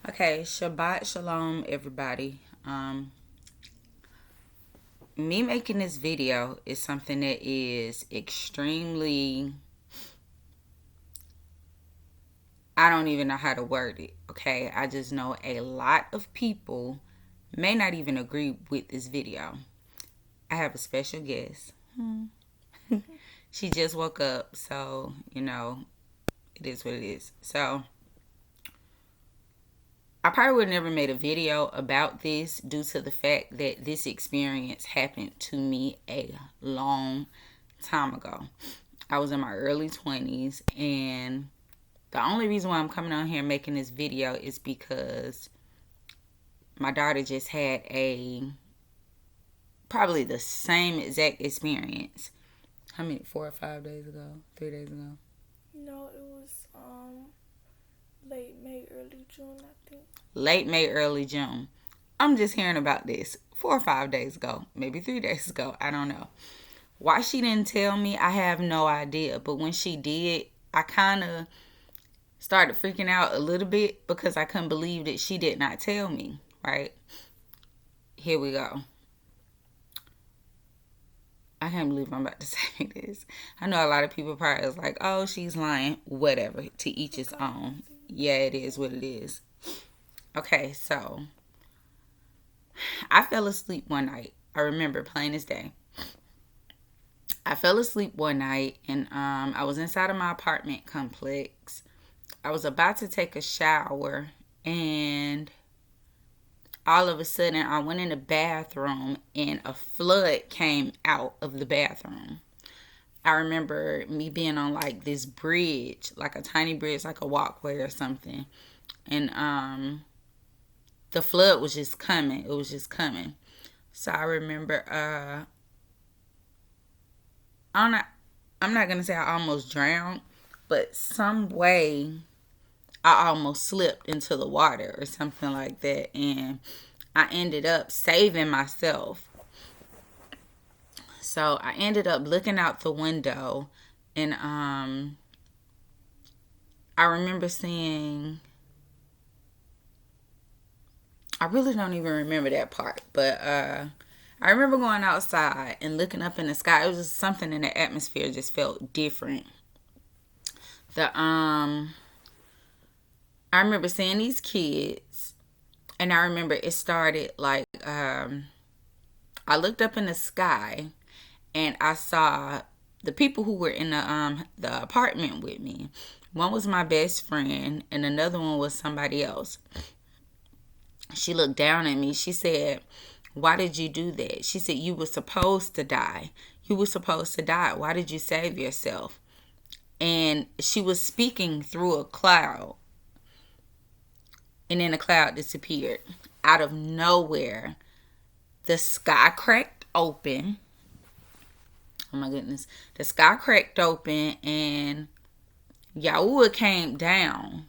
Okay, Shabbat Shalom, everybody. Me making this video is something that is extremely, I don't even know how to word it, okay? I just know a lot of people may not even agree with this video. I have a special guest. She just woke up, so, it is what it is. So, I probably would have never made a video about this due to the fact that this experience happened to me a long time ago. I was in my early 20s, and the only reason why I'm coming on here making this video is because my daughter just had probably the same exact experience. How many? 4 or 5 days ago? 3 days ago? No, it was late May, early June, I think. Late May, early June. I'm just hearing about this 4 or 5 days ago, maybe 3 days ago. I don't know. Why she didn't tell me, I have no idea. But when she did, I kind of started freaking out a little bit because I couldn't believe that she did not tell me, right? Here we go. I can't believe I'm about to say this. I know a lot of people probably is like, oh, she's lying. Whatever. To each his own. Yeah, it is what it is. Okay, so I fell asleep one night. I remember plain as day. I fell asleep one night, and I was inside of my apartment complex. I was about to take a shower, and all of a sudden I went in the bathroom and a flood came out of the bathroom. I remember me being on like this bridge, like a tiny bridge, like a walkway or something. And the flood was just coming. It was just coming. So I remember I'm not gonna say I almost drowned, but some way I almost slipped into the water or something like that, and I ended up saving myself. So I ended up looking out the window, and I remember seeing. I really don't even remember that part, but I remember going outside and looking up in the sky. It was just something in the atmosphere just felt different. I remember seeing these kids, and I remember it started like I looked up in the sky, and I saw the people who were in the apartment with me. One was my best friend, and another one was somebody else. She looked down at me. She said, "Why did you do that?" She said, "You were supposed to die. You were supposed to die. Why did you save yourself?" And she was speaking through a cloud. And then the cloud disappeared. Out of nowhere, the sky cracked open. Oh my goodness. The sky cracked open, and Yahuah came down.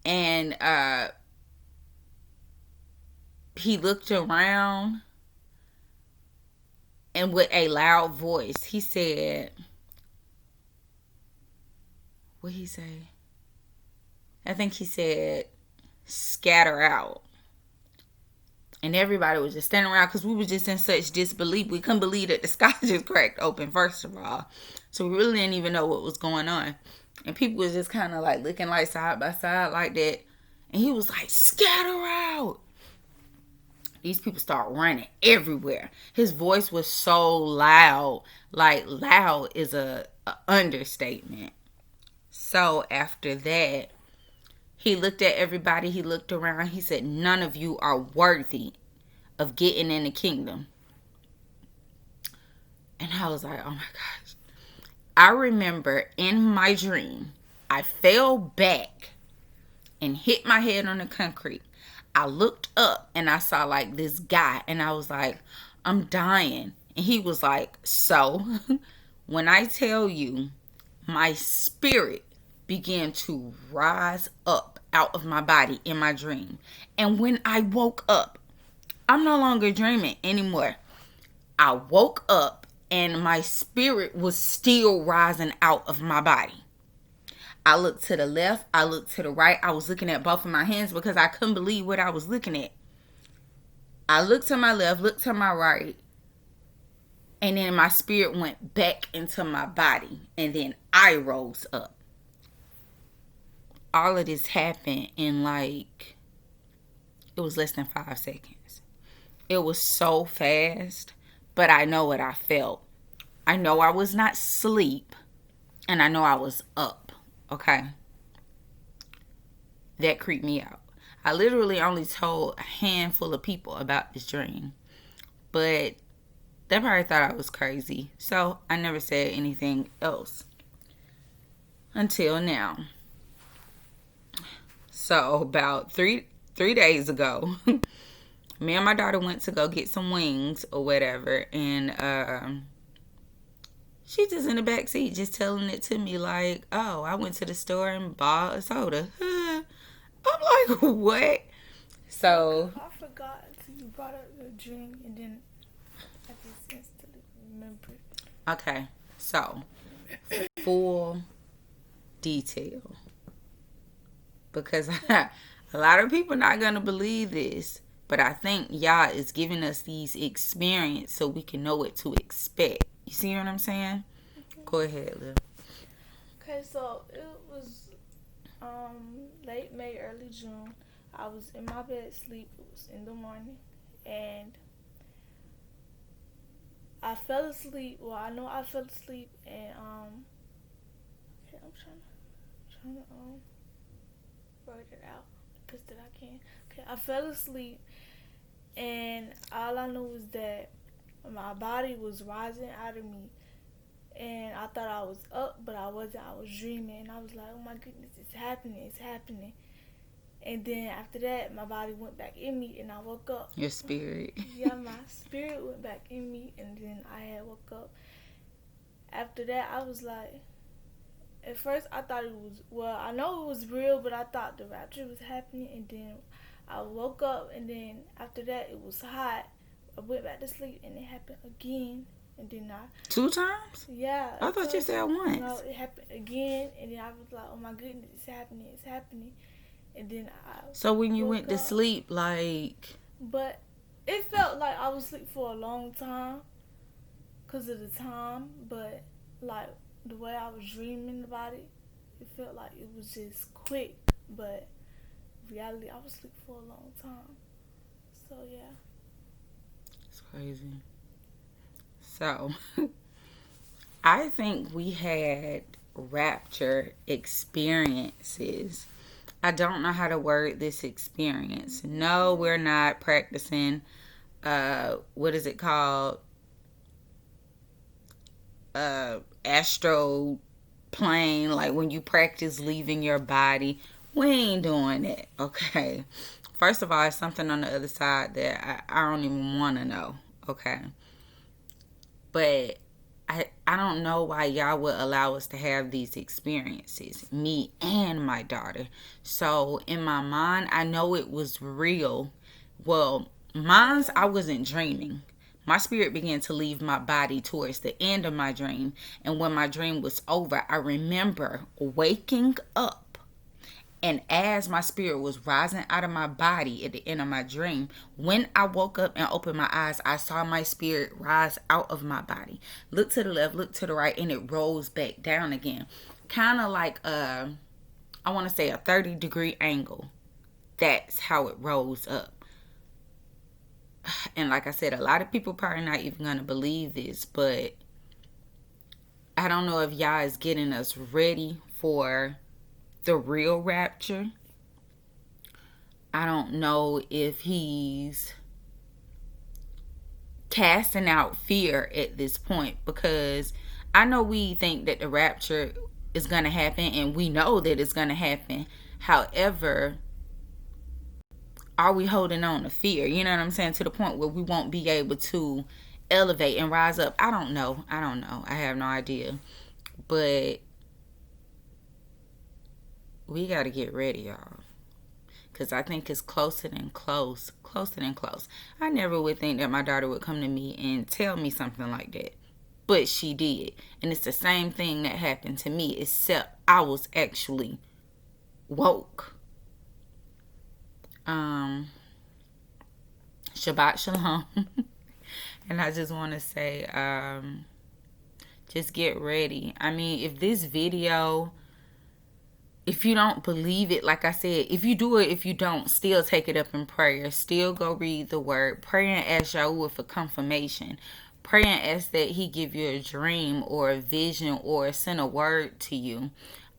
And he looked around, and with a loud voice, he said, what did he say? I think he said, "Scatter out." And everybody was just standing around because we were just in such disbelief. We couldn't believe that the sky just cracked open, first of all. So we really didn't even know what was going on. And people was just kind of like looking like side by side like that. And he was like, "Scatter out." These people start running everywhere. His voice was so loud. Like, loud is a understatement. So after that, he looked at everybody. He looked around. He said, "None of you are worthy of getting in the kingdom." And I was like, oh my gosh. I remember in my dream, I fell back and hit my head on the concrete. I looked up and I saw like this guy, and I was like, "I'm dying." And he was like, "So?" When I tell you, my spirit began to rise up out of my body in my dream. And when I woke up, I'm no longer dreaming anymore. I woke up and my spirit was still rising out of my body. I looked to the left. I looked to the right. I was looking at both of my hands because I couldn't believe what I was looking at. I looked to my left, looked to my right, and then my spirit went back into my body, and then I rose up. All of this happened in like, it was less than 5 seconds. It was so fast, but I know what I felt. I know I was not asleep, and I know I was up, okay? That creeped me out. I literally only told a handful of people about this dream, but they probably thought I was crazy, so I never said anything else until now. So about three days ago, me and my daughter went to go get some wings or whatever, and she's just in the back seat just telling it to me like, oh, I went to the store and bought a soda. I'm like, what? So I forgot until you brought up the dream, and then I just instantly remembered. okay, so full detail, because a lot of people not gonna believe this, but I think Yah is giving us these experiences so we can know what to expect. You see what I'm saying? Mm-hmm. Go ahead, Lil. Okay, so it was late May, early June. I was in my bed asleep. It was in the morning, and I fell asleep. Well, I know I fell asleep, and okay, I'm trying to word it out the best that I can. Okay, I fell asleep, and all I knew was that my body was rising out of me, and I thought I was up, but I wasn't. I was dreaming, and I was like, oh my goodness, it's happening, it's happening. And then after that, my body went back in me, and I woke up. Your spirit. Yeah, my spirit went back in me, and then I had woke up. After that, I was like, at first I thought it was, well, I know it was real, but I thought the rapture was happening, and then I woke up, and then after that, it was hot. I went back to sleep, and it happened again, and then 2 times? Yeah. I thought you said once. No, it happened again, and then I was like, oh my goodness, it's happening, it's happening. And then so when you went to sleep, like... But it felt like I was asleep for a long time because of the time. But, like, the way I was dreaming about it, it felt like it was just quick. But in reality, I was asleep for a long time. So, yeah. It's crazy. So, I think we had rapture experiences. I don't know how to word this experience. No, we're not practicing, what is it called? Astro plane, like when you practice leaving your body. We ain't doing it, okay? First of all, it's something on the other side that I don't even want to know, okay? But I don't know why y'all would allow us to have these experiences, me and my daughter. So in my mind, I know it was real. Well, mine's, I wasn't dreaming. My spirit began to leave my body towards the end of my dream. And when my dream was over, I remember waking up. And as my spirit was rising out of my body at the end of my dream, when I woke up and opened my eyes, I saw my spirit rise out of my body. Look to the left, look to the right, and it rolls back down again. Kind of like, I want to say a 30-degree angle. That's how it rolls up. And like I said, a lot of people probably not even going to believe this, but I don't know if y'all is getting us ready for the real rapture. I don't know if he's casting out fear at this point, because I know we think that the rapture is going to happen, and we know that it's going to happen. However, are we holding on to fear? You know what I'm saying? To the point where we won't be able to elevate and rise up. I don't know. I have no idea. But we got to get ready, y'all. Because I think it's closer than close. Closer than close. I never would think that my daughter would come to me and tell me something like that. but she did. And it's the same thing that happened to me, except I was actually woke. Shabbat Shalom. And I just want to say, just get ready. I mean, if this video, if you don't believe it, like I said, if you do it, if you don't, still take it up in prayer. Still go read the word. Pray and ask Yahuah for confirmation. Pray and ask that he give you a dream or a vision or send a word to you.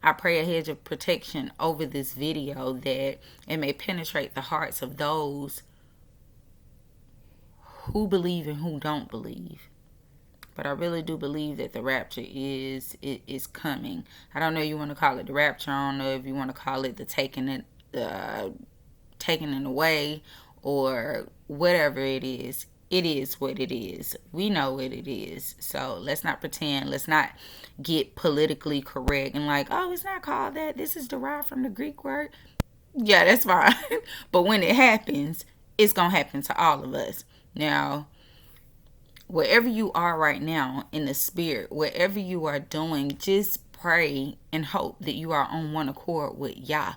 I pray a hedge of protection over this video, that it may penetrate the hearts of those who believe and who don't believe. But I really do believe that the rapture is coming. I don't know if you want to call it the rapture. I don't know if you want to call it the taking it away, or whatever it is. It is what it is. We know what it is. So let's not pretend. Let's not get politically correct and like, oh, it's not called that. This is derived from the Greek word. Yeah, that's fine. But when it happens, it's going to happen to all of us. Now, wherever you are right now in the spirit, whatever you are doing, just pray and hope that you are on one accord with Yah.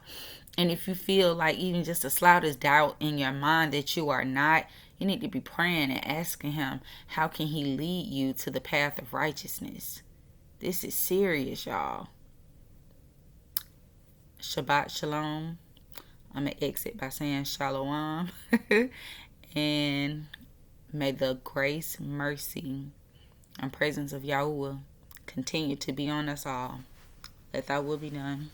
And if you feel like even just the slightest doubt in your mind that you are not, you need to be praying and asking him, how can he lead you to the path of righteousness? This is serious, y'all. Shabbat Shalom. I'm going to exit by saying Shalom. And may the grace, mercy, and presence of Yahuah continue to be on us all. Let thy will be done.